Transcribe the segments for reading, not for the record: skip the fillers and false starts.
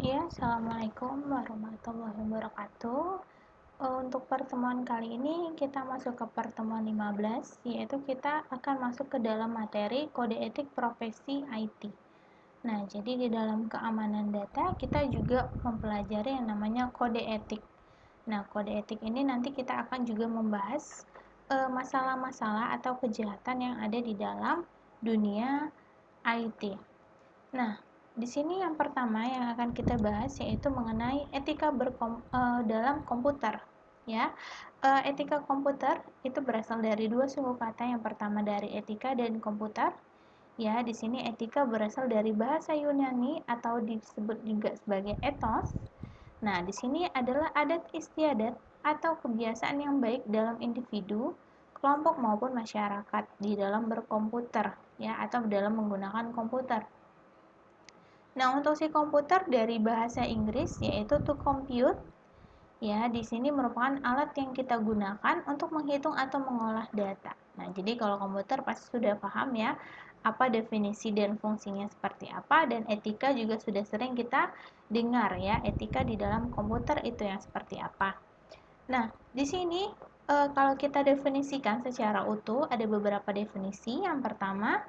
Ya, Assalamualaikum warahmatullahi wabarakatuh. Untuk pertemuan kali ini kita masuk ke pertemuan 15, yaitu kita akan masuk ke dalam materi kode etik profesi IT. Nah, jadi di dalam keamanan data kita juga mempelajari yang namanya kode etik. Nah, kode etik ini nanti kita akan juga membahas masalah-masalah atau kejahatan yang ada di dalam dunia IT. Nah, di sini yang pertama yang akan kita bahas yaitu mengenai etika dalam komputer. Ya, etika komputer itu berasal dari dua suku kata. Yang pertama dari etika dan komputer. Ya, di sini etika berasal dari bahasa Yunani atau disebut juga sebagai ethos. Nah, di sini adalah adat istiadat atau kebiasaan yang baik dalam individu, kelompok maupun masyarakat di dalam berkomputer, ya, atau dalam menggunakan komputer. Nah, untuk si komputer dari bahasa Inggris yaitu to compute. Ya, di sini merupakan alat yang kita gunakan untuk menghitung atau mengolah data. Nah, jadi kalau komputer pasti sudah paham ya apa definisi dan fungsinya seperti apa, dan etika juga sudah sering kita dengar ya, etika di dalam komputer itu yang seperti apa. Nah, di sini kalau kita definisikan secara utuh ada beberapa definisi. Yang pertama,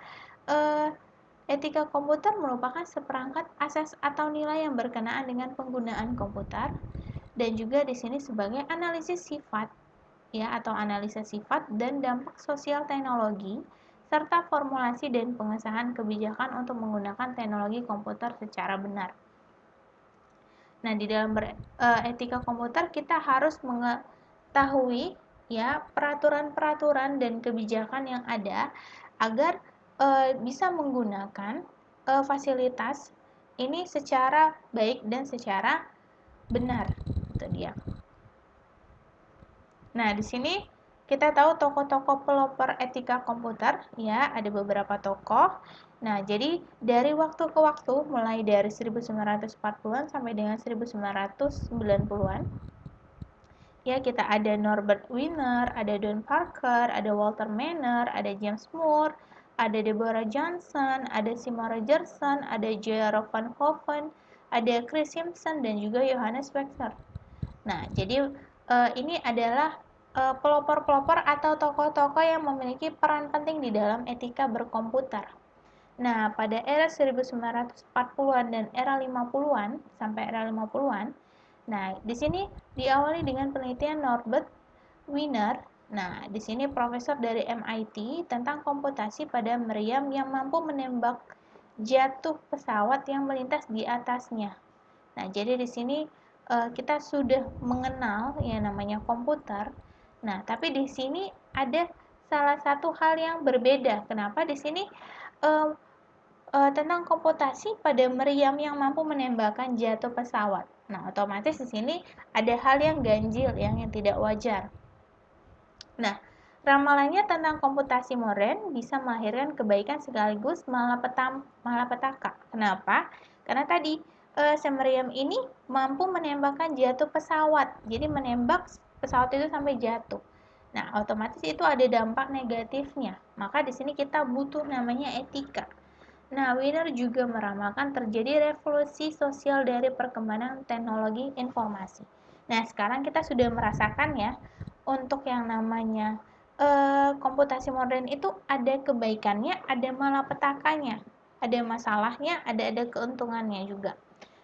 eh, etika komputer merupakan seperangkat asas atau nilai yang berkenaan dengan penggunaan komputer, dan juga di sini sebagai analisis sifat ya, atau analisa sifat dan dampak sosial teknologi serta formulasi dan pengesahan kebijakan untuk menggunakan teknologi komputer secara benar. Nah, di dalam etika komputer kita harus mengetahui ya peraturan-peraturan dan kebijakan yang ada agar bisa menggunakan fasilitas ini secara baik dan secara benar. Itu dia. Nah, di sini kita tahu tokoh-tokoh pelopor etika komputer, ya, ada beberapa tokoh. Nah, jadi dari waktu ke waktu, mulai dari 1940-an sampai dengan 1990-an, ya, kita ada Norbert Wiener, ada Don Parker, ada Walter Manor, ada James Moore, ada Deborah Johnson, ada Seymour Rogerson, ada J.R. Van Hoven, ada Chris Simpson, dan juga Johannes Wexner. Nah, jadi ini adalah pelopor-pelopor atau tokoh-tokoh yang memiliki peran penting di dalam etika berkomputer. Nah, pada era 1940-an dan era 50-an sampai era 50-an, nah, di sini diawali dengan penelitian Norbert Wiener. Nah, di sini profesor dari MIT tentang komputasi pada meriam yang mampu menembak jatuh pesawat yang melintas di atasnya. Nah, jadi di sini kita sudah mengenal yang namanya komputer. Nah, tapi di sini ada salah satu hal yang berbeda. Kenapa di sini tentang komputasi pada meriam yang mampu menembakkan jatuh pesawat. Nah, otomatis di sini ada hal yang ganjil, yang tidak wajar. Nah, ramalannya tentang komputasi modern bisa melahirkan kebaikan sekaligus malapetaka. Kenapa? Karena tadi semeriam ini mampu menembakkan jatuh pesawat. Jadi menembak pesawat itu sampai jatuh. Nah, otomatis itu ada dampak negatifnya. Maka di sini kita butuh namanya etika. Nah, Wiener juga meramalkan terjadi revolusi sosial dari perkembangan teknologi informasi. Nah, sekarang kita sudah merasakan ya, untuk yang namanya komputasi modern itu ada kebaikannya, ada malapetakannya, ada masalahnya, ada keuntungannya juga.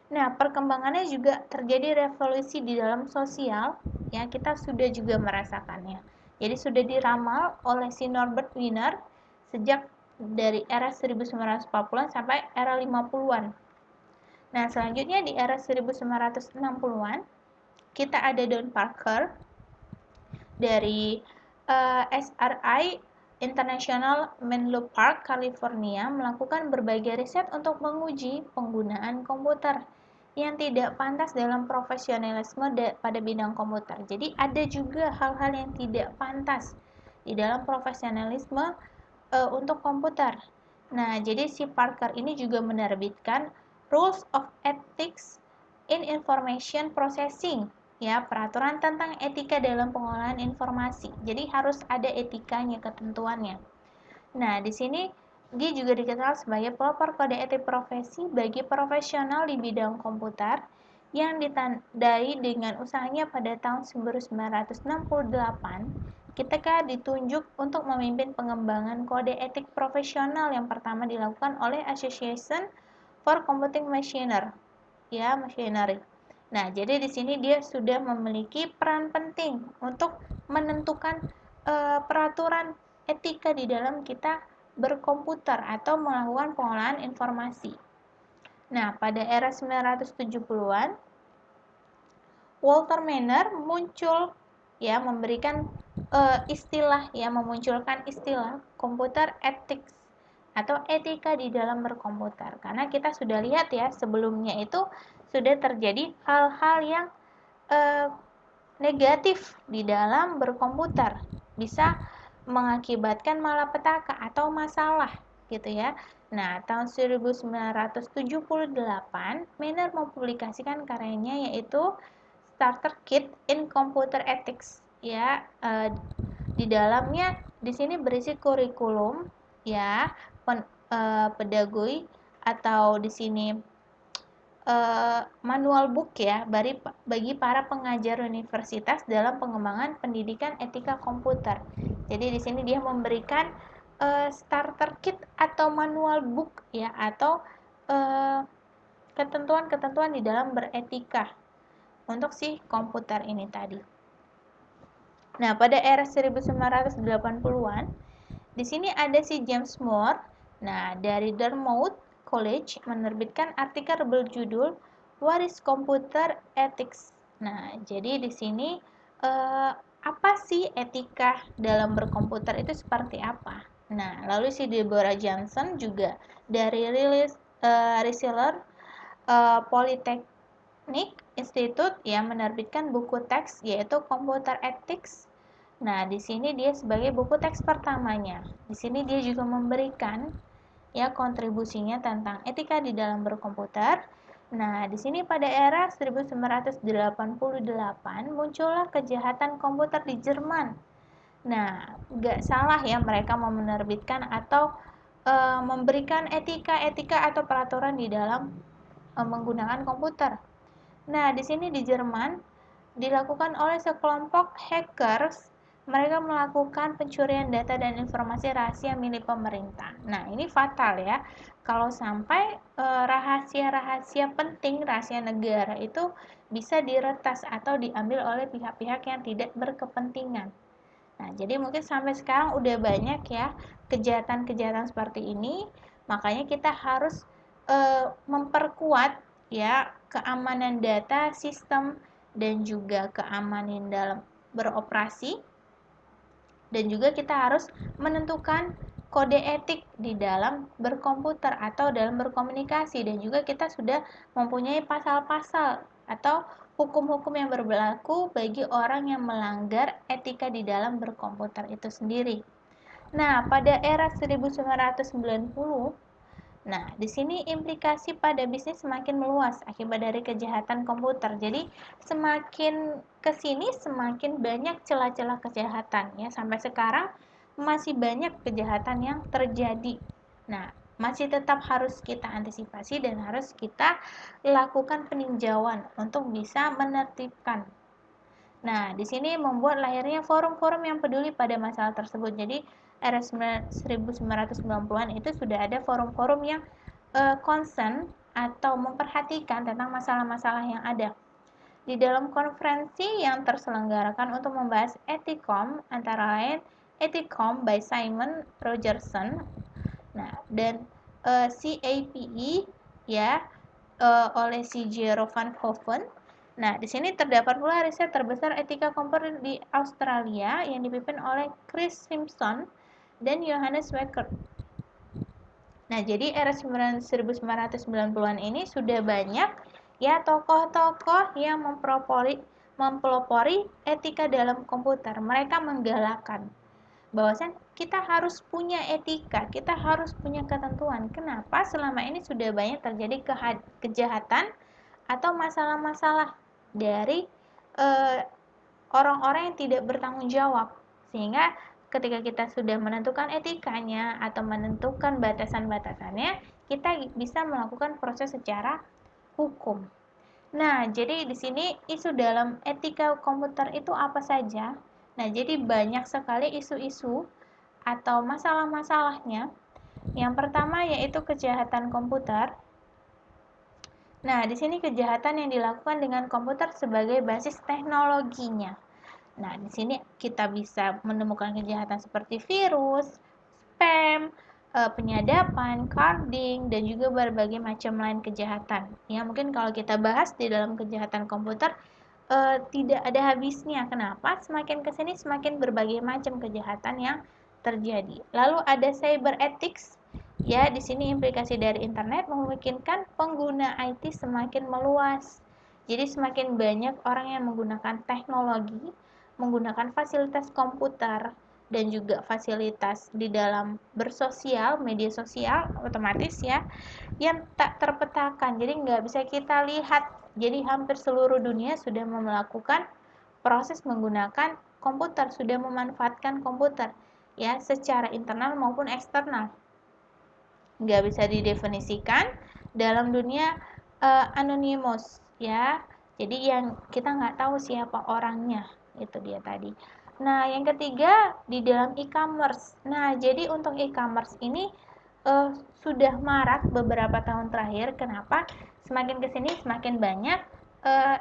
Nah, perkembangannya juga terjadi revolusi di dalam sosial, ya, kita sudah juga merasakannya. Jadi sudah diramal oleh si Norbert Wiener sejak dari era 1940-an sampai era 50-an. Nah, selanjutnya di era 1960-an kita ada Don Parker dari SRI International Menlo Park, California, melakukan berbagai riset untuk menguji penggunaan komputer yang tidak pantas dalam profesionalisme pada bidang komputer. Jadi ada juga hal-hal yang tidak pantas di dalam profesionalisme untuk komputer. Nah, jadi si Parker ini juga menerbitkan Rules of Ethics in Information Processing, ya, peraturan tentang etika dalam pengolahan informasi. Jadi harus ada etikanya, ketentuannya. Nah, di sini Dia juga dikenal sebagai pelopor kode etik profesi bagi profesional di bidang komputer yang ditandai dengan usahanya pada tahun 1968 ketika ditunjuk untuk memimpin pengembangan kode etik profesional yang pertama dilakukan oleh Association for Computing Machinery. Nah, jadi di sini dia sudah memiliki peran penting untuk menentukan peraturan etika di dalam kita berkomputer atau melakukan pengolahan informasi. Nah, pada era 1970-an, Walter Manner muncul memunculkan istilah komputer ethics atau etika di dalam berkomputer. Karena kita sudah lihat ya, sebelumnya itu sudah terjadi hal-hal yang negatif di dalam berkomputer, bisa mengakibatkan malapetaka atau masalah gitu ya. Nah, tahun 1978 Manner mempublikasikan karyanya yaitu Starter Kit in Computer Ethics ya. Di dalamnya di sini berisi kurikulum ya, pedagogi atau di sini manual book ya bagi para pengajar universitas dalam pengembangan pendidikan etika komputer. Jadi di sini dia memberikan starter kit atau manual book ya, atau ketentuan-ketentuan di dalam beretika untuk si komputer ini tadi. Nah, pada era 1980-an di sini ada si James Moore. Nah, dari Dartmouth College menerbitkan artikel berjudul What is Computer Ethics? Nah, jadi di sini apa sih etika dalam berkomputer itu seperti apa? Nah, lalu si Deborah Johnson juga dari Rensselaer Polytechnic Institute yang menerbitkan buku teks yaitu Computer Ethics. Nah, di sini dia sebagai buku teks pertamanya. Di sini dia juga memberikan ya kontribusinya tentang etika di dalam berkomputer. Nah, di sini pada era 1988 muncullah kejahatan komputer di Jerman. Nah, nggak salah ya mereka mau menerbitkan atau memberikan etika atau peraturan di dalam menggunakan komputer. Nah, di sini di Jerman dilakukan oleh sekelompok hackers. Mereka melakukan pencurian data dan informasi rahasia milik pemerintah. Nah, ini fatal ya. Kalau sampai rahasia-rahasia penting, rahasia negara itu bisa diretas atau diambil oleh pihak-pihak yang tidak berkepentingan. Nah, jadi mungkin sampai sekarang udah banyak ya kejahatan-kejahatan seperti ini. Makanya kita harus memperkuat ya keamanan data, sistem, dan juga keamanan dalam beroperasi. Dan juga kita harus menentukan kode etik di dalam berkomputer atau dalam berkomunikasi. Dan juga kita sudah mempunyai pasal-pasal atau hukum-hukum yang berlaku bagi orang yang melanggar etika di dalam berkomputer itu sendiri. Nah, pada era 1990, nah, di sini implikasi pada bisnis semakin meluas akibat dari kejahatan komputer. Jadi, semakin ke sini semakin banyak celah-celah kejahatan ya. Sampai sekarang masih banyak kejahatan yang terjadi. Nah, masih tetap harus kita antisipasi dan harus kita lakukan peninjauan untuk bisa menertibkan. Nah, di sini membuat lahirnya forum-forum yang peduli pada masalah tersebut. Jadi, era 1990-an itu sudah ada forum-forum yang concern atau memperhatikan tentang masalah-masalah yang ada. Di dalam konferensi yang terselenggarakan untuk membahas Ethicom, antara lain Ethicom by Simon Rogerson, nah, dan CAPE ya oleh si Jero van Hoven. Nah, di sini terdapat pula riset terbesar etika komputer di Australia yang dipimpin oleh Chris Simpson dan Johannes Weckert. Nah, jadi era 1990-an ini sudah banyak ya tokoh-tokoh yang mempelopori etika dalam komputer. Mereka menggalakkan bahwasan kita harus punya etika, kita harus punya ketentuan. Kenapa selama ini sudah banyak terjadi kejahatan atau masalah-masalah dari orang-orang yang tidak bertanggung jawab, sehingga ketika kita sudah menentukan etikanya atau menentukan batasan-batasannya, kita bisa melakukan proses secara hukum. Nah, jadi di sini isu dalam etika komputer itu apa saja? Nah, jadi banyak sekali isu-isu atau masalah-masalahnya. Yang pertama yaitu kejahatan komputer. Nah, di sini kejahatan yang dilakukan dengan komputer sebagai basis teknologinya. Nah, di sini kita bisa menemukan kejahatan seperti virus, spam, penyadapan, carding, dan juga berbagai macam lain kejahatan. Ya, mungkin kalau kita bahas di dalam kejahatan komputer tidak ada habisnya. Kenapa? Semakin ke sini semakin berbagai macam kejahatan yang terjadi. Lalu ada cyber ethics. Ya, di sini implikasi dari internet memungkinkan pengguna IT semakin meluas. Jadi semakin banyak orang yang menggunakan teknologi, menggunakan fasilitas komputer dan juga fasilitas di dalam bersosial, media sosial otomatis ya, yang tak terpetakan. Jadi nggak bisa kita lihat. Jadi hampir seluruh dunia sudah melakukan proses menggunakan komputer, sudah memanfaatkan komputer ya secara internal maupun eksternal. Nggak bisa didefinisikan dalam dunia anonymous ya. Jadi yang kita nggak tahu siapa orangnya, itu dia tadi. Nah, yang ketiga di dalam e-commerce. Nah, jadi untuk e-commerce ini sudah marak beberapa tahun terakhir. Kenapa? Semakin kesini semakin banyak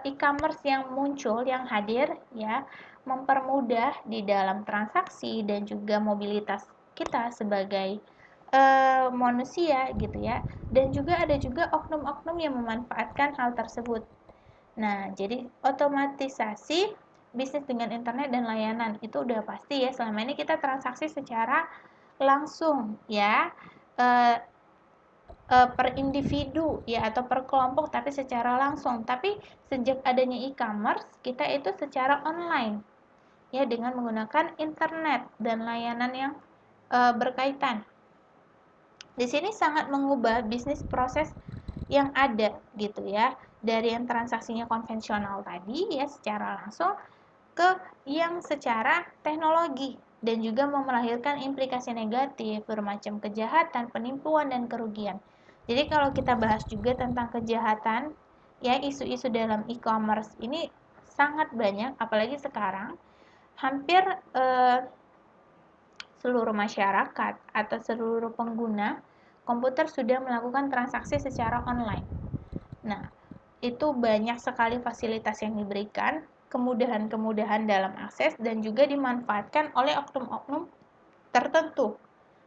e-commerce yang muncul, yang hadir ya, mempermudah di dalam transaksi dan juga mobilitas kita sebagai manusia gitu ya. Dan juga ada juga oknum-oknum yang memanfaatkan hal tersebut. Nah, jadi otomatisasi bisnis dengan internet dan layanan itu udah pasti ya. Selama ini kita transaksi secara langsung ya, per individu ya atau per kelompok tapi secara langsung. Tapi sejak adanya e-commerce, kita itu secara online ya dengan menggunakan internet dan layanan yang berkaitan. Di sini sangat mengubah bisnis proses yang ada gitu ya, dari yang transaksinya konvensional tadi ya secara langsung ke yang secara teknologi dan juga melahirkan implikasi negatif bermacam kejahatan, penipuan dan kerugian. Jadi kalau kita bahas juga tentang kejahatan ya, isu-isu dalam e-commerce ini sangat banyak, apalagi sekarang hampir seluruh masyarakat atau seluruh pengguna komputer sudah melakukan transaksi secara online. Nah, itu banyak sekali fasilitas yang diberikan, kemudahan-kemudahan dalam akses dan juga dimanfaatkan oleh oknum-oknum tertentu.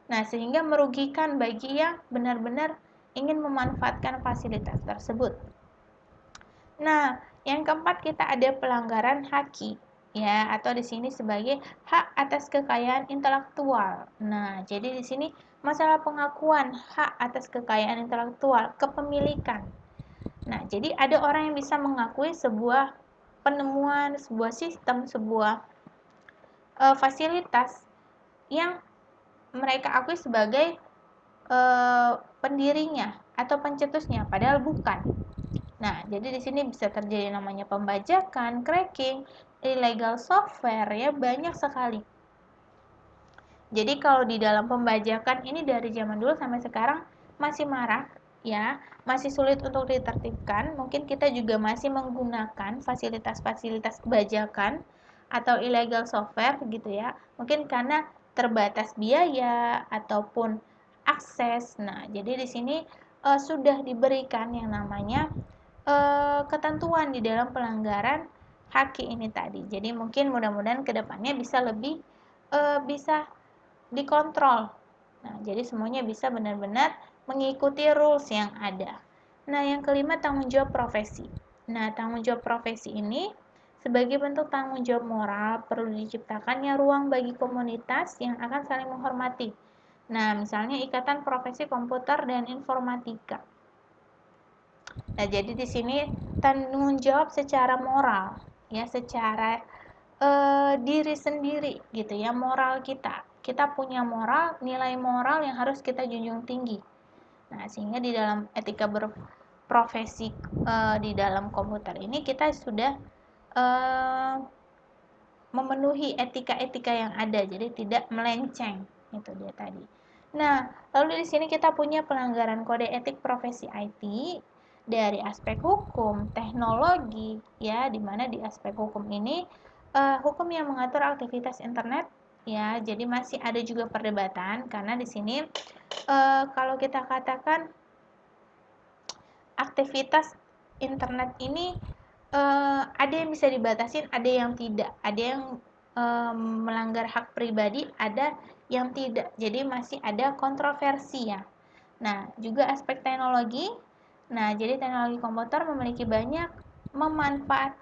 Nah, sehingga merugikan bagi yang benar-benar ingin memanfaatkan fasilitas tersebut. Nah, yang keempat kita ada pelanggaran haki ya, atau di sini sebagai hak atas kekayaan intelektual. Nah, jadi di sini masalah pengakuan hak atas kekayaan intelektual, kepemilikan. Nah, jadi ada orang yang bisa mengakui sebuah penemuan, sebuah sistem, sebuah fasilitas yang mereka akui sebagai pendirinya atau pencetusnya, padahal bukan. Nah, jadi di sini bisa terjadi namanya pembajakan, cracking, illegal software ya, banyak sekali. Jadi kalau di dalam pembajakan ini dari zaman dulu sampai sekarang masih marak ya, masih sulit untuk ditertibkan. Mungkin kita juga masih menggunakan fasilitas-fasilitas bajakan atau illegal software gitu ya. Mungkin karena terbatas biaya ataupun akses. Nah, jadi di sini sudah diberikan yang namanya ketentuan di dalam pelanggaran haki ini tadi. Jadi mungkin mudah-mudahan kedepannya bisa lebih bisa dikontrol. Nah, jadi semuanya bisa benar-benar mengikuti rules yang ada. Nah, yang kelima tanggung jawab profesi. Nah, tanggung jawab profesi ini sebagai bentuk tanggung jawab moral perlu diciptakannya ruang bagi komunitas yang akan saling menghormati. Nah, misalnya ikatan profesi komputer dan informatika. Nah, jadi di sini tanggung jawab secara moral, ya, secara diri sendiri gitu ya, moral kita. Kita punya moral, nilai moral yang harus kita junjung tinggi. Nah, sehingga di dalam etika berprofesi di dalam komputer ini kita sudah memenuhi etika-etika yang ada, jadi tidak melenceng. Itu dia tadi. Nah, lalu di sini kita punya pelanggaran kode etik profesi IT dari aspek hukum, teknologi, ya, di mana di aspek hukum ini hukum yang mengatur aktivitas internet, ya, jadi masih ada juga perdebatan karena di sini kalau kita katakan aktivitas internet ini ada yang bisa dibatasin, ada yang tidak, ada yang melanggar hak pribadi, ada yang tidak. Jadi masih ada kontroversi ya. Nah, juga aspek teknologi. Nah, jadi teknologi komputer memiliki banyak memanfaat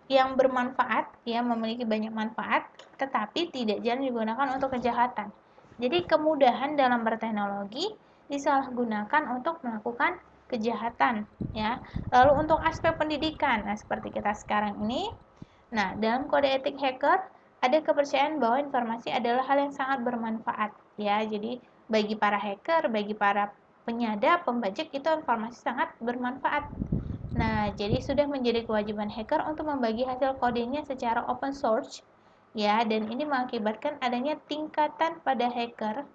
yang bermanfaat, ya, memiliki banyak manfaat, tetapi tidak jarang digunakan untuk kejahatan. Jadi kemudahan dalam berteknologi disalahgunakan untuk melakukan kejahatan, ya. Lalu untuk aspek pendidikan, nah seperti kita sekarang ini, nah dalam kode etik hacker ada kepercayaan bahwa informasi adalah hal yang sangat bermanfaat, ya. Jadi bagi para hacker, bagi para penyadap, pembajak itu informasi sangat bermanfaat. Nah, jadi sudah menjadi kewajiban hacker untuk membagi hasil kodenya secara open source, ya, dan ini mengakibatkan adanya tingkatan pada hacker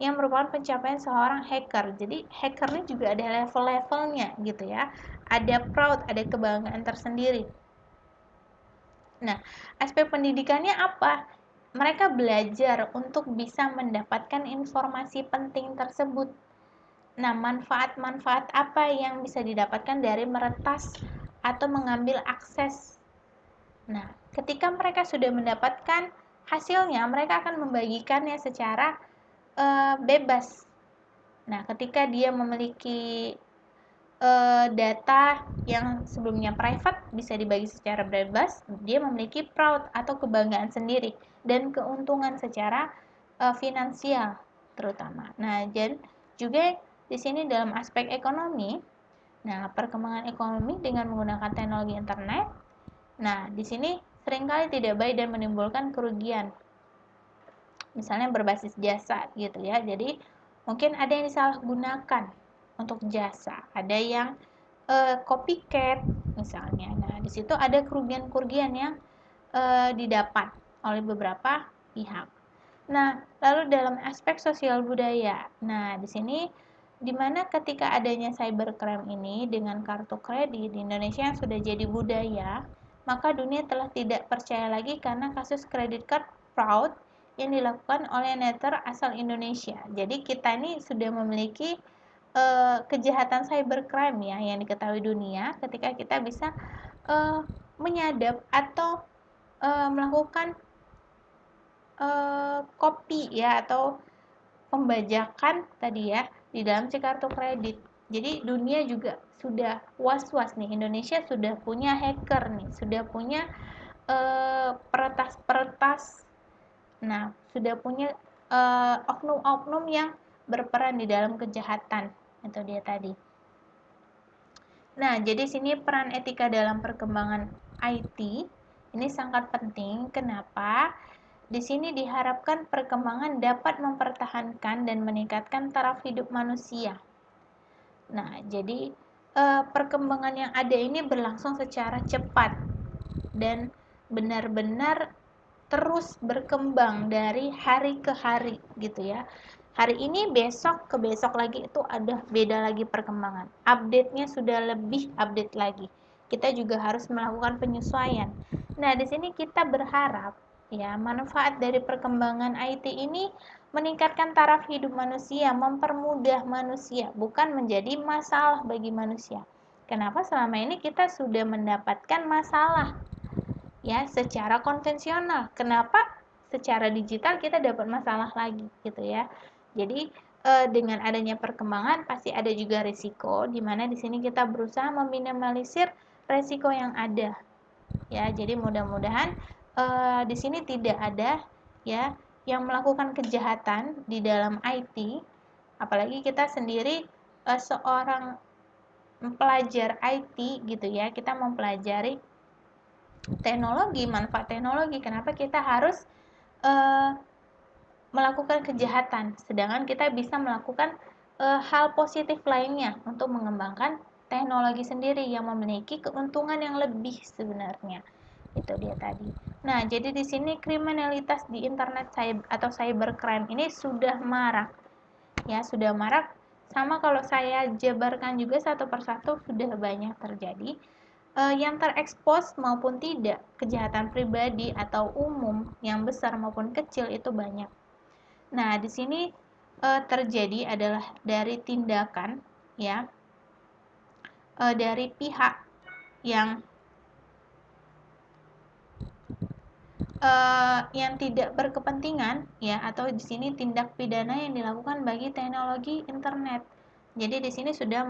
yang merupakan pencapaian seorang hacker. Jadi hackernya juga ada level-levelnya gitu ya. Ada proud, ada kebanggaan tersendiri. Nah, aspek pendidikannya apa? Mereka belajar untuk bisa mendapatkan informasi penting tersebut. Nah, manfaat-manfaat apa yang bisa didapatkan dari meretas atau mengambil akses? Nah, ketika mereka sudah mendapatkan hasilnya, mereka akan membagikannya secara bebas. Nah, ketika dia memiliki data yang sebelumnya private bisa dibagi secara bebas, dia memiliki proud atau kebanggaan sendiri dan keuntungan secara finansial terutama. Nah, dan juga di sini dalam aspek ekonomi, nah perkembangan ekonomi dengan menggunakan teknologi internet, nah di sini seringkali tidak baik dan menimbulkan kerugian. Misalnya berbasis jasa gitu ya. Jadi mungkin ada yang disalahgunakan untuk jasa, ada yang copycat misalnya. Nah, di situ ada kerugian-kerugian yang didapat oleh beberapa pihak. Nah, lalu dalam aspek sosial budaya. Nah, di sini di mana ketika adanya cybercrime ini dengan kartu kredit di Indonesia yang sudah jadi budaya, maka dunia telah tidak percaya lagi karena kasus credit card fraud yang dilakukan oleh netter asal Indonesia. Jadi kita ini sudah memiliki kejahatan cybercrime ya yang diketahui dunia ketika kita bisa menyadap atau melakukan copy ya atau pembajakan tadi ya di dalam si kartu kredit. Jadi dunia juga sudah was-was nih, Indonesia sudah punya hacker nih, sudah punya peretas-peretas. Nah, sudah punya oknum-oknum yang berperan di dalam kejahatan. Itu dia tadi. Nah, jadi sini peran etika dalam perkembangan IT ini sangat penting. Kenapa? Di sini diharapkan perkembangan dapat mempertahankan dan meningkatkan taraf hidup manusia. Nah, jadi perkembangan yang ada ini berlangsung secara cepat dan benar-benar terus berkembang dari hari ke hari gitu ya. Hari ini besok ke besok lagi itu ada beda lagi perkembangan. Update-nya sudah lebih update lagi. Kita juga harus melakukan penyesuaian. Nah, di sini kita berharap ya manfaat dari perkembangan IT ini meningkatkan taraf hidup manusia, mempermudah manusia, bukan menjadi masalah bagi manusia. Kenapa selama ini kita sudah mendapatkan masalah ya secara konvensional. Kenapa secara digital kita dapat masalah lagi gitu ya. Jadi dengan adanya perkembangan pasti ada juga risiko di mana di sini kita berusaha meminimalisir risiko yang ada. Ya, jadi mudah-mudahan di sini tidak ada ya yang melakukan kejahatan di dalam IT. Apalagi kita sendiri seorang pelajar IT gitu ya, kita mempelajari teknologi, manfaat teknologi. Kenapa kita harus melakukan kejahatan, sedangkan kita bisa melakukan hal positif lainnya untuk mengembangkan teknologi sendiri yang memiliki keuntungan yang lebih sebenarnya. Itu dia tadi. Nah, jadi di sini kriminalitas di internet atau cybercrime ini sudah marak. Ya, sudah marak. Sama kalau saya jabarkan juga satu persatu sudah banyak terjadi. Yang terekspos maupun tidak, kejahatan pribadi atau umum yang besar maupun kecil itu banyak. Nah, di sini terjadi adalah dari tindakan ya, dari pihak yang tidak berkepentingan ya, atau di sini tindak pidana yang dilakukan bagi teknologi internet. Jadi di sini sudah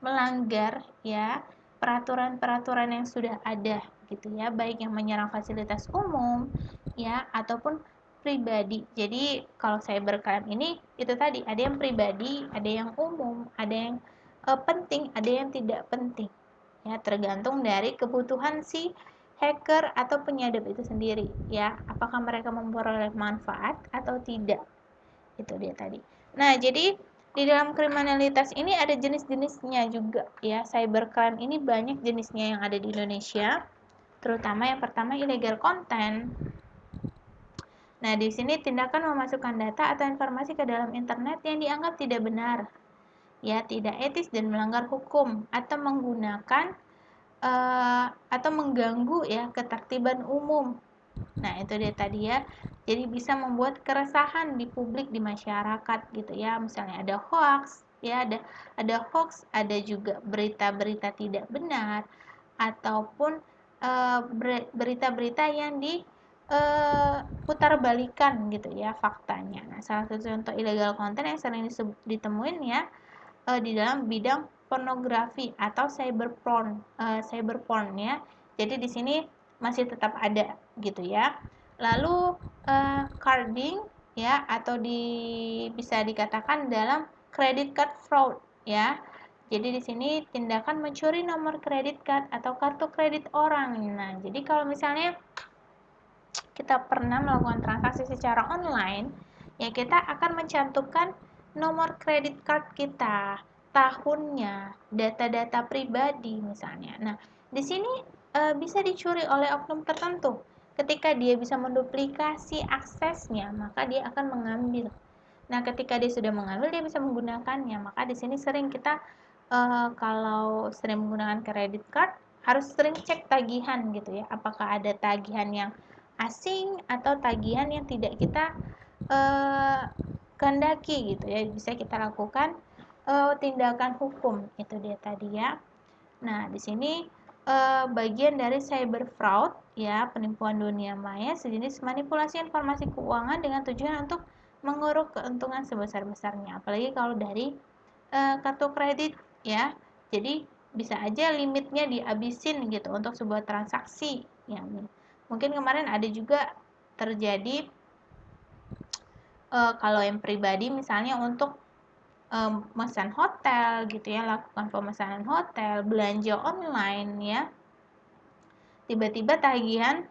melanggar ya peraturan-peraturan yang sudah ada gitu ya, baik yang menyerang fasilitas umum ya ataupun pribadi. Jadi kalau cybercrime ini itu tadi ada yang pribadi, ada yang umum, ada yang penting, ada yang tidak penting. Ya, tergantung dari kebutuhan si hacker atau penyadap itu sendiri ya, apakah mereka memperoleh manfaat atau tidak. Itu dia tadi. Nah, jadi di dalam kriminalitas ini ada jenis-jenisnya juga ya. Cybercrime ini banyak jenisnya yang ada di Indonesia, terutama yang pertama illegal content. Nah, di sini tindakan memasukkan data atau informasi ke dalam internet yang dianggap tidak benar, ya, tidak etis dan melanggar hukum, atau menggunakan atau mengganggu ya ketertiban umum. Nah, itu dia tadi ya. Jadi bisa membuat keresahan di publik, di masyarakat gitu ya. Misalnya ada hoax, ya ada hoax, ada juga berita-berita tidak benar ataupun berita-berita yang diputarbalikan gitu ya faktanya. Nah, salah satu contoh illegal content yang sering ditemuin ya di dalam bidang pornografi atau cyberporn ya. Jadi di sini masih tetap ada gitu ya. Lalu carding ya, atau bisa dikatakan dalam credit card fraud ya. Jadi di sini tindakan mencuri nomor credit card atau kartu kredit orang. Nah, jadi kalau misalnya kita pernah melakukan transaksi secara online, ya kita akan mencantumkan nomor kredit card kita, tahunnya, data-data pribadi misalnya. Nah, di sini bisa dicuri oleh oknum tertentu. Ketika dia bisa menduplikasi aksesnya, maka dia akan mengambil. Nah, ketika dia sudah mengambil, dia bisa menggunakannya. Maka di sini sering kita kalau sering menggunakan kredit card, harus sering cek tagihan gitu ya. Apakah ada tagihan yang asing atau tagihan yang tidak kita kehendaki gitu ya, bisa kita lakukan tindakan hukum. Itu dia tadi ya. Nah, di sini bagian dari cyber fraud ya, penipuan dunia maya, sejenis manipulasi informasi keuangan dengan tujuan untuk menguruk keuntungan sebesar-besarnya. Apalagi kalau dari kartu kredit ya. Jadi bisa aja limitnya dihabisin gitu untuk sebuah transaksi ya. Mungkin kemarin ada juga terjadi kalau yang pribadi misalnya untuk memesan hotel gitu ya, lakukan pemesanan hotel, belanja online ya. Tiba-tiba tagihan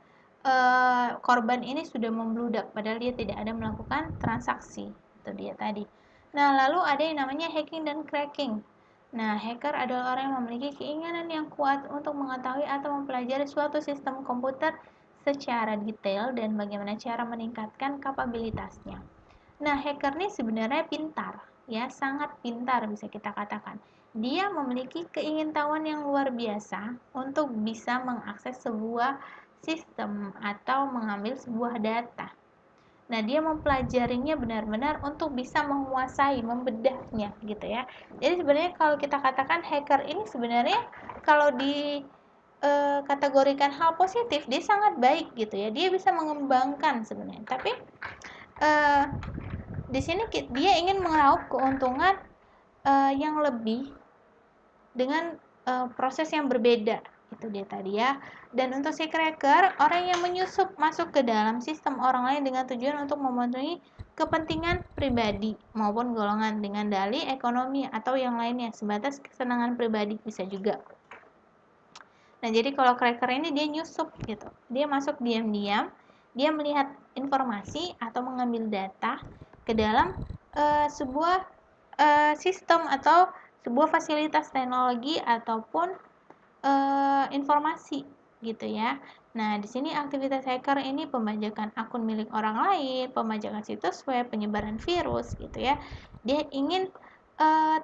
korban ini sudah membludak padahal dia tidak ada melakukan transaksi. Itu dia tadi. Nah, lalu ada yang namanya hacking dan cracking. Nah, hacker adalah orang yang memiliki keinginan yang kuat untuk mengetahui atau mempelajari suatu sistem komputer secara detail dan bagaimana cara meningkatkan kapabilitasnya. Nah, hacker ini sebenarnya pintar, ya, sangat pintar bisa kita katakan. Dia memiliki keingintahuan yang luar biasa untuk bisa mengakses sebuah sistem atau mengambil sebuah data. Nah, dia mempelajarinya benar-benar untuk bisa menguasai, membedahnya gitu ya. Jadi sebenarnya kalau kita katakan hacker ini sebenarnya kalau di kategorikan hal positif, dia sangat baik gitu ya. Dia bisa mengembangkan sebenarnya. Tapi di sini dia ingin meraup keuntungan yang lebih dengan proses yang berbeda. Itu dia tadi ya. Dan untuk si cracker, orang yang menyusup masuk ke dalam sistem orang lain dengan tujuan untuk memenuhi kepentingan pribadi maupun golongan dengan dalih ekonomi atau yang lainnya sebatas kesenangan pribadi bisa juga. Nah, jadi kalau cracker ini dia nyusup gitu. Dia masuk diam-diam, dia melihat informasi atau mengambil data ke dalam sebuah sistem atau sebuah fasilitas teknologi ataupun informasi gitu ya. Nah, di sini aktivitas hacker ini pembajakan akun milik orang lain, pembajakan situs web, penyebaran virus gitu ya. Dia ingin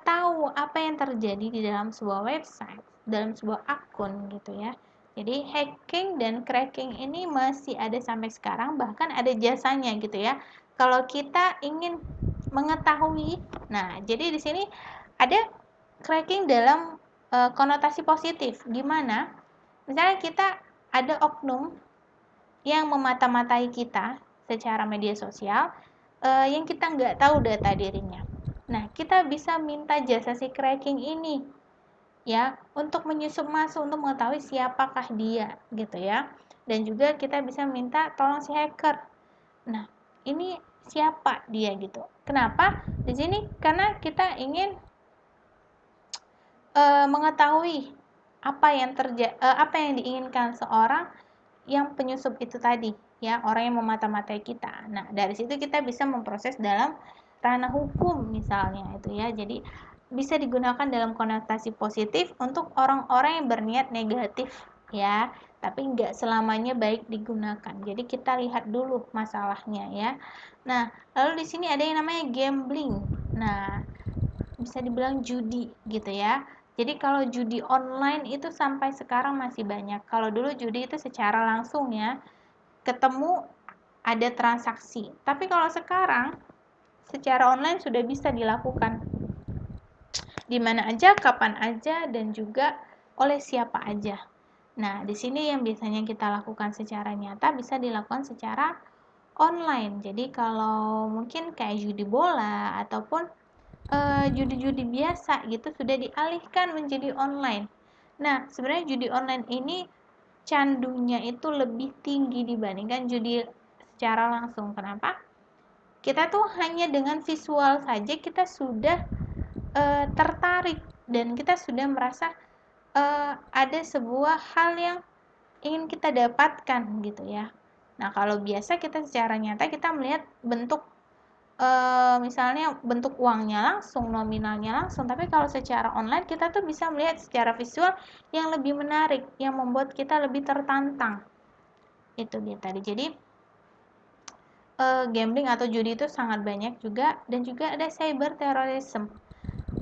tahu apa yang terjadi di dalam sebuah website, dalam sebuah akun gitu ya. Jadi hacking dan cracking ini masih ada sampai sekarang, bahkan ada jasanya gitu ya. Kalau kita ingin mengetahui, nah jadi di sini ada cracking dalam konotasi positif, gimana? Misalnya kita ada oknum yang memata-matai kita secara media sosial yang kita nggak tahu data dirinya. Nah, kita bisa minta jasa si cracking ini ya untuk menyusup masuk untuk mengetahui siapakah dia gitu ya. Dan juga kita bisa minta tolong si hacker. Nah, ini siapa dia gitu. Kenapa? Di sini karena kita ingin mengetahui apa yang diinginkan seorang yang penyusup itu tadi ya, orang yang memata-matai kita. Nah, dari situ kita bisa memproses dalam ranah hukum misalnya itu ya. Jadi bisa digunakan dalam konotasi positif untuk orang-orang yang berniat negatif ya, tapi nggak selamanya baik digunakan. Jadi kita lihat dulu masalahnya ya. Nah, lalu di sini ada yang namanya gambling. Nah, bisa dibilang judi gitu ya. Jadi kalau judi online itu sampai sekarang masih banyak. Kalau dulu judi itu secara langsung ya, ketemu ada transaksi. Tapi kalau sekarang secara online sudah bisa dilakukan di mana aja, kapan aja, dan juga oleh siapa aja. Nah, di sini yang biasanya kita lakukan secara nyata bisa dilakukan secara online. Jadi kalau mungkin kayak judi bola ataupun judi-judi biasa gitu sudah dialihkan menjadi online. Nah, sebenarnya judi online ini candunya itu lebih tinggi dibandingkan judi secara langsung. Kenapa? Kita tuh hanya dengan visual saja kita sudah tertarik dan kita sudah merasa ada sebuah hal yang ingin kita dapatkan gitu ya. Nah, kalau biasa kita secara nyata kita melihat bentuk misalnya bentuk uangnya langsung, nominalnya langsung, tapi kalau secara online kita tuh bisa melihat secara visual yang lebih menarik, yang membuat kita lebih tertantang. Itu dia tadi. Jadi gambling atau judi itu sangat banyak juga, dan juga ada cyber terrorism.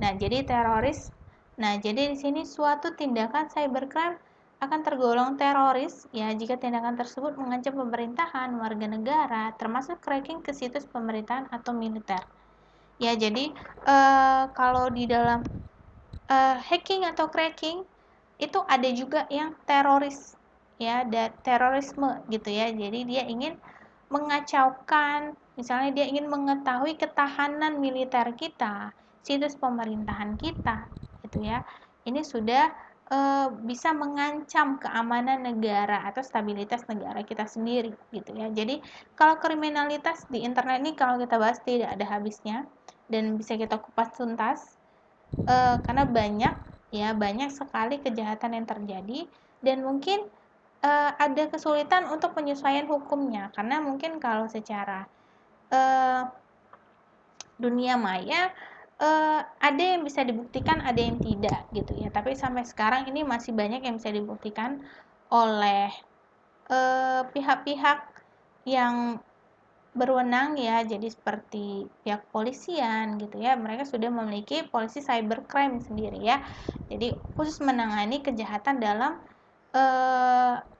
Nah, jadi teroris. Nah, jadi di sini suatu tindakan cybercrime akan tergolong teroris ya jika tindakan tersebut mengancam pemerintahan, warga negara, termasuk cracking ke situs pemerintahan atau militer. Ya, jadi kalau di dalam hacking atau cracking itu ada juga yang teroris ya, terorisme gitu ya. Jadi dia ingin mengacaukan, misalnya dia ingin mengetahui ketahanan militer kita, situs pemerintahan kita gitu ya. Ini sudah bisa mengancam keamanan negara atau stabilitas negara kita sendiri gitu ya. Jadi kalau kriminalitas di internet ini kalau kita bahas tidak ada habisnya dan bisa kita kupas tuntas karena banyak sekali kejahatan yang terjadi dan mungkin ada kesulitan untuk penyesuaian hukumnya karena mungkin kalau secara dunia maya ada yang bisa dibuktikan, ada yang tidak gitu ya. Tapi sampai sekarang ini masih banyak yang bisa dibuktikan oleh pihak-pihak yang berwenang ya, jadi seperti pihak polisian gitu ya, mereka sudah memiliki polisi cybercrime sendiri ya, jadi khusus menangani kejahatan dalam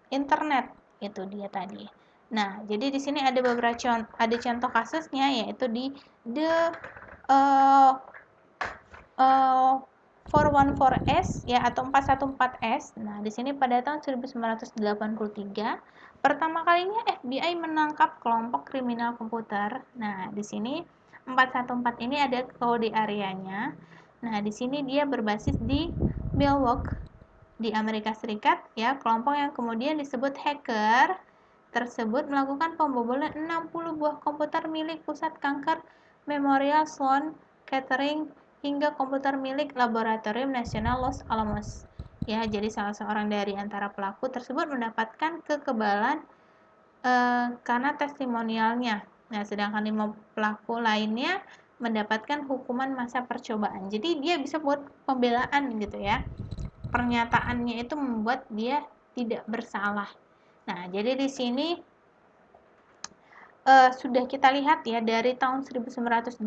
internet. Itu dia tadi. Nah, jadi di sini ada beberapa contoh kasusnya, yaitu di the 414S ya atau 414S. Nah, di sini pada tahun 1983 pertama kalinya FBI menangkap kelompok kriminal komputer. Nah, di sini 414 ini ada kode areanya. Nah, di sini dia berbasis di Milwaukee di Amerika Serikat ya. Kelompok yang kemudian disebut hacker tersebut melakukan pembobolan 60 buah komputer milik pusat kanker Memorial Sloan Kettering hingga komputer milik Laboratorium Nasional Los Alamos. Ya, jadi salah seorang dari antara pelaku tersebut mendapatkan kekebalan karena testimonialnya. Nah, sedangkan 5 pelaku lainnya mendapatkan hukuman masa percobaan. Jadi dia bisa buat pembelaan gitu ya. Pernyataannya itu membuat dia tidak bersalah. Nah, jadi di sini sudah kita lihat ya, dari tahun 1983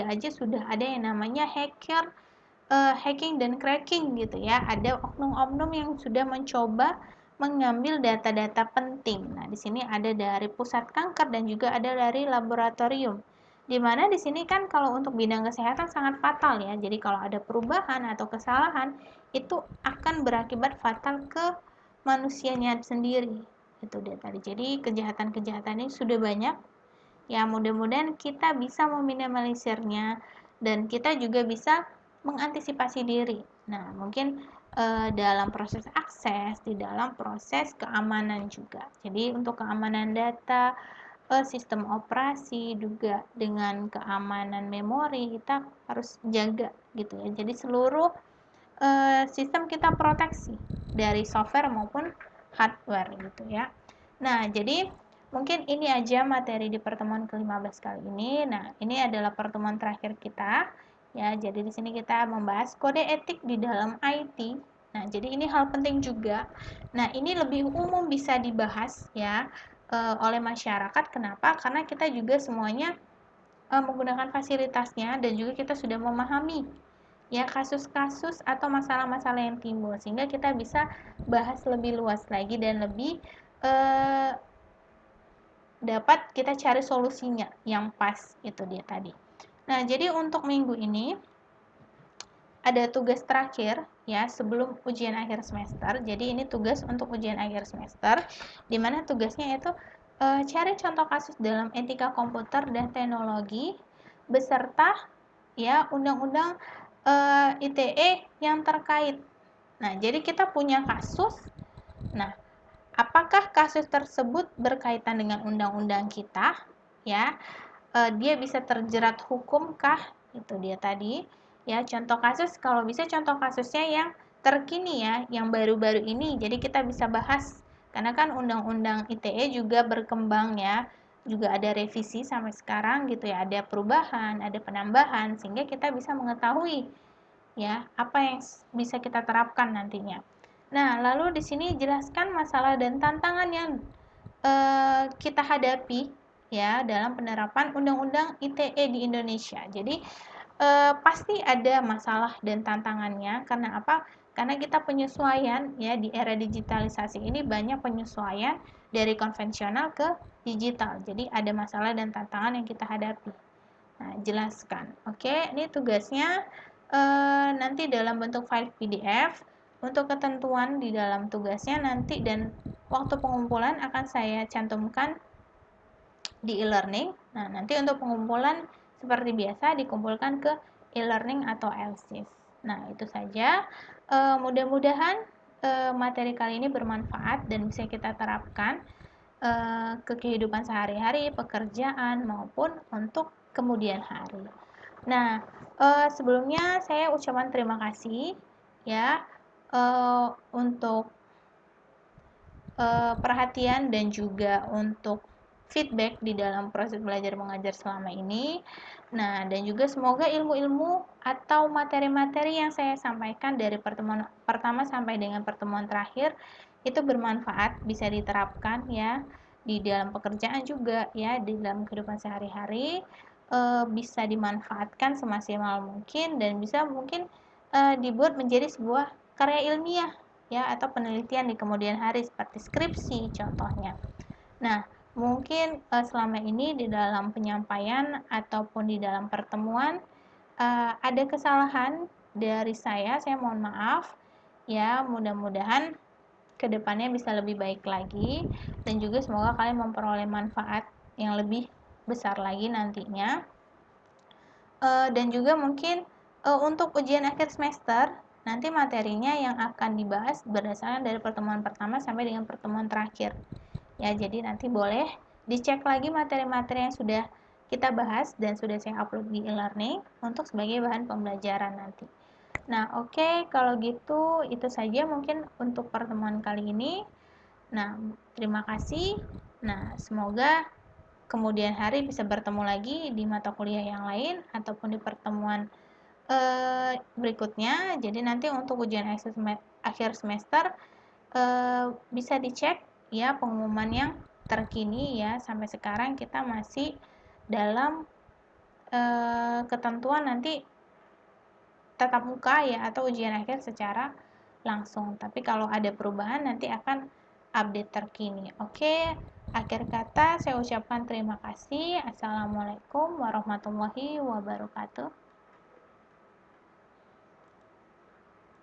aja sudah ada yang namanya hacking dan cracking gitu ya. Ada oknum-oknum yang sudah mencoba mengambil data-data penting. Nah, di sini ada dari pusat kanker dan juga ada dari laboratorium. Dimana di sini kan kalau untuk bidang kesehatan sangat fatal ya. Jadi kalau ada perubahan atau kesalahan itu akan berakibat fatal ke manusianya sendiri. Itu dia tadi. Jadi kejahatan-kejahatan ini sudah banyak. Ya, mudah-mudahan kita bisa meminimalisirnya dan kita juga bisa mengantisipasi diri. Nah, mungkin dalam proses akses, di dalam proses keamanan juga. Jadi untuk keamanan data, sistem operasi juga dengan keamanan memori kita harus jaga gitu ya. Jadi seluruh sistem kita proteksi dari software maupun hardware gitu ya. Nah, jadi mungkin ini aja materi di pertemuan ke-15 kali ini. Nah, ini adalah pertemuan terakhir kita ya. Jadi di sini kita membahas kode etik di dalam IT. Nah, jadi ini hal penting juga. Nah, ini lebih umum bisa dibahas ya oleh masyarakat. Kenapa? Karena kita juga semuanya menggunakan fasilitasnya dan juga kita sudah memahami ya kasus-kasus atau masalah-masalah yang timbul sehingga kita bisa bahas lebih luas lagi dan lebih dapat kita cari solusinya yang pas, itu dia tadi. Nah, jadi untuk minggu ini ada tugas terakhir ya sebelum ujian akhir semester. Jadi ini tugas untuk ujian akhir semester di mana tugasnya itu cari contoh kasus dalam etika komputer dan teknologi beserta ya undang-undang ITE yang terkait. Nah, jadi kita punya kasus. Nah, apakah kasus tersebut berkaitan dengan undang-undang kita? Ya, dia bisa terjerat hukumkah? Itu dia tadi. Ya, contoh kasus kalau bisa contoh kasusnya yang terkini ya, yang baru-baru ini. Jadi kita bisa bahas karena kan undang-undang ITE juga berkembang ya. Juga ada revisi sampai sekarang gitu ya, ada perubahan, ada penambahan sehingga kita bisa mengetahui ya apa yang bisa kita terapkan nantinya. Nah, lalu di sini jelaskan masalah dan tantangan yang kita hadapi ya dalam penerapan Undang-Undang ITE di Indonesia. Jadi pasti ada masalah dan tantangannya. Karena apa? Karena kita penyesuaian ya di era digitalisasi ini banyak penyesuaian dari konvensional ke digital. Jadi ada masalah dan tantangan yang kita hadapi. Nah, jelaskan. Oke, ini tugasnya nanti dalam bentuk file PDF. Untuk ketentuan di dalam tugasnya nanti dan waktu pengumpulan akan saya cantumkan di e-learning. Nah, nanti untuk pengumpulan seperti biasa dikumpulkan ke e-learning atau LSIS. Nah, itu saja. Mudah-mudahan materi kali ini bermanfaat dan bisa kita terapkan ke kehidupan sehari-hari, pekerjaan, maupun untuk kemudian hari. Nah, sebelumnya saya ucapan terima kasih ya untuk perhatian dan juga untuk feedback di dalam proses belajar mengajar selama ini. Nah, dan juga semoga ilmu-ilmu atau materi-materi yang saya sampaikan dari pertemuan pertama sampai dengan pertemuan terakhir itu bermanfaat, bisa diterapkan ya di dalam pekerjaan juga ya, di dalam kehidupan sehari-hari bisa dimanfaatkan semaksimal mungkin dan bisa mungkin dibuat menjadi sebuah karya ilmiah ya atau penelitian di kemudian hari seperti skripsi contohnya. Nah, mungkin selama ini di dalam penyampaian ataupun di dalam pertemuan ada kesalahan dari saya mohon maaf ya, mudah-mudahan kedepannya bisa lebih baik lagi dan juga semoga kalian memperoleh manfaat yang lebih besar lagi nantinya. Dan juga mungkin untuk ujian akhir semester nanti materinya yang akan dibahas berdasarkan dari pertemuan pertama sampai dengan pertemuan terakhir ya, jadi nanti boleh dicek lagi materi-materi yang sudah kita bahas dan sudah saya upload di e-learning untuk sebagai bahan pembelajaran nanti. Nah, oke, kalau gitu itu saja mungkin untuk pertemuan kali ini. Nah, terima kasih. Nah, semoga kemudian hari bisa bertemu lagi di mata kuliah yang lain ataupun di pertemuan berikutnya. Jadi nanti untuk ujian akhir semester bisa dicek ya pengumuman yang terkini ya. Sampai sekarang kita masih dalam ketentuan nanti tatap muka ya atau ujian akhir secara langsung. Tapi kalau ada perubahan nanti akan update terkini. Oke, akhir kata saya ucapkan terima kasih. Assalamualaikum warahmatullahi wabarakatuh.